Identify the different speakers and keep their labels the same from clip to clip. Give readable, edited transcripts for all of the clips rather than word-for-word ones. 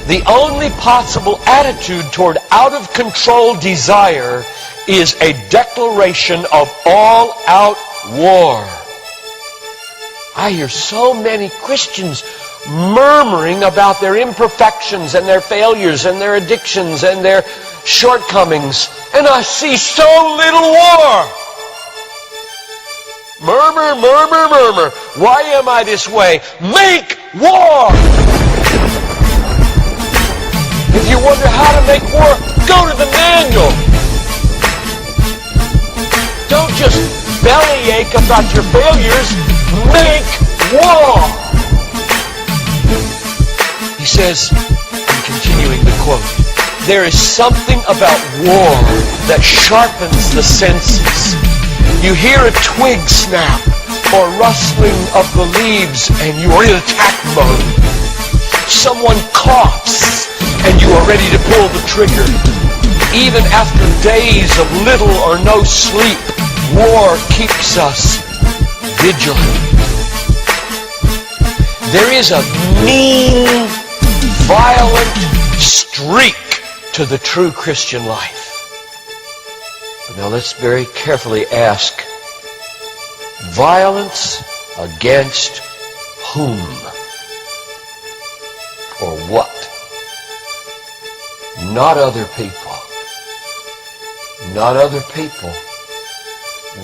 Speaker 1: The only possible attitude toward out-of-control desire is a declaration of all-out war. I hear so many Christians murmuring about their imperfections and their failures and their addictions and their shortcomings, and I see so little war. Murmur, murmur, murmur. Why am I this way? Make war! If you wonder how to make war, go to the manual. Don't just bellyache about your failures. Make war! He says, I'm continuing the quote, there is something about war that sharpens the senses. You hear a twig snap or rustling of the leaves and you are in attack mode. Someone coughs and you are ready to pull the trigger. Even after days of little or no sleep, war keeps us vigilant. There is a mean, violent streak to the true Christian life. But now let's very carefully ask, violence against whom? Or what? Not other people. Not other people.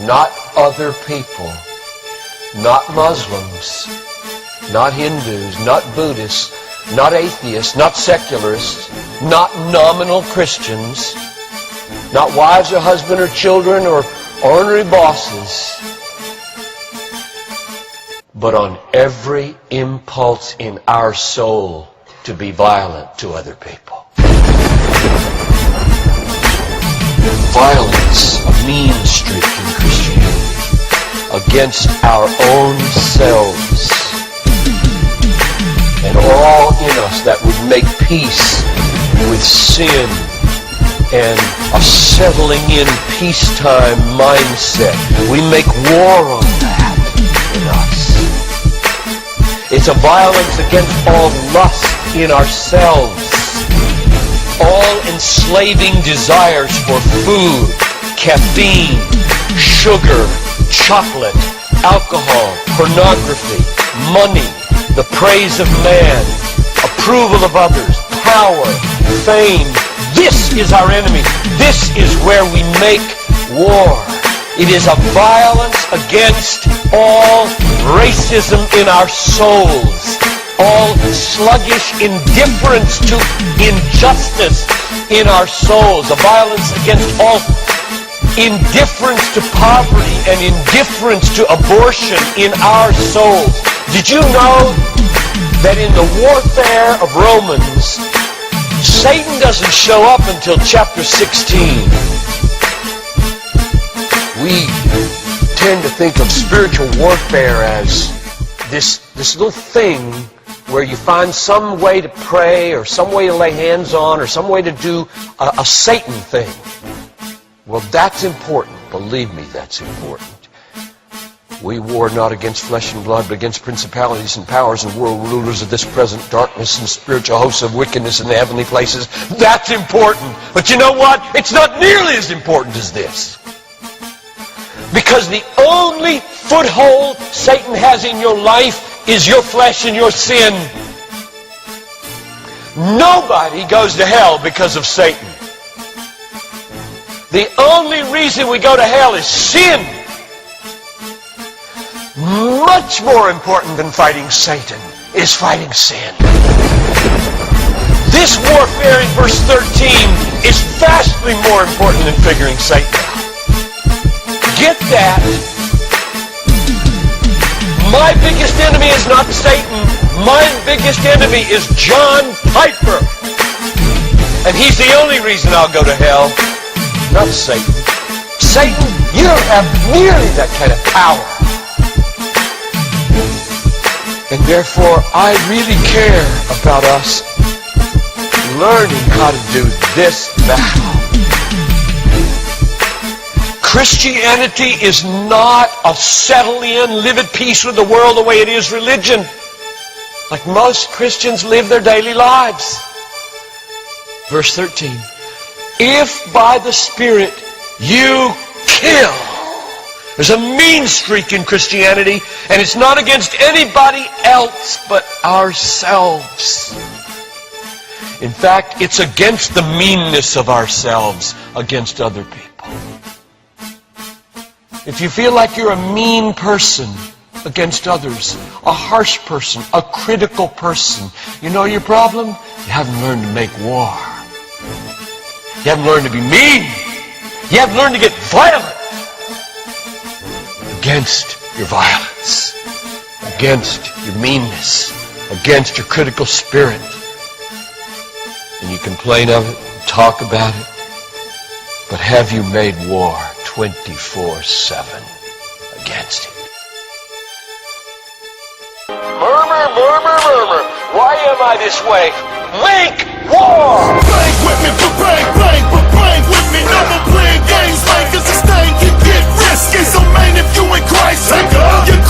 Speaker 1: Not other people. Not Muslims. Not Hindus. Not Buddhists. Not atheists. Not secularists. Not nominal Christians. Not wives or husband or children or ornery bosses. But on every impulse in our soul to be violent to other people. Violence, a mean streak in Christianity, against our own selves. And all in us that would make peace with sin and a settling in peacetime mindset. We make war on that in us. It's a violence against all lust in ourselves. All enslaving desires for food, caffeine, sugar, chocolate, alcohol, pornography, money, the praise of man, approval of others, power, fame. This is our enemy. This is where we make war. It is a violence against all racism in our souls, all sluggish indifference to injustice in our souls, a violence against all indifference to poverty and indifference to abortion in our souls. Did you know that in the warfare of Romans, Satan doesn't show up until chapter 16. We tend to think of spiritual warfare as this little thing where you find some way to pray or some way to lay hands on or some way to do a Satan thing. Well, that's important. Believe me, that's important. We war not against flesh and blood, but against principalities and powers and world rulers of this present darkness and spiritual hosts of wickedness in the heavenly places. That's important. But you know what? It's not nearly as important as this. Because the only foothold Satan has in your life is your flesh and your sin. Nobody goes to hell because of Satan. The only reason we go to hell is sin. Much more important than fighting Satan is fighting sin. This warfare in verse 13 is vastly more important than figuring Satan out. Get that. My biggest enemy is not Satan. My biggest enemy is John Piper. And he's the only reason I'll go to hell, not Satan. Satan, you don't have nearly that kind of power. And therefore, I really care about us learning how to do this battle. Christianity is not a settle in, live at peace with the world the way it is religion. Like most Christians live their daily lives. Verse 13. If by the Spirit you kill. There's a mean streak in Christianity, and it's not against anybody else but ourselves. In fact, it's against the meanness of ourselves against other people. If you feel like you're a mean person against others, a harsh person, a critical person, you know your problem? You haven't learned to make war. You haven't learned to be mean. You haven't learned to get violent against your violence, against your meanness, against your critical spirit. And you complain of it, talk about it, but have you made war 24/7 against it? Murmur, murmur, murmur. Why am I this way? Make war!
Speaker 2: Bang with me, bang with me. Never playing games like it's a stain can get risky. So man, if you in Christ, take up your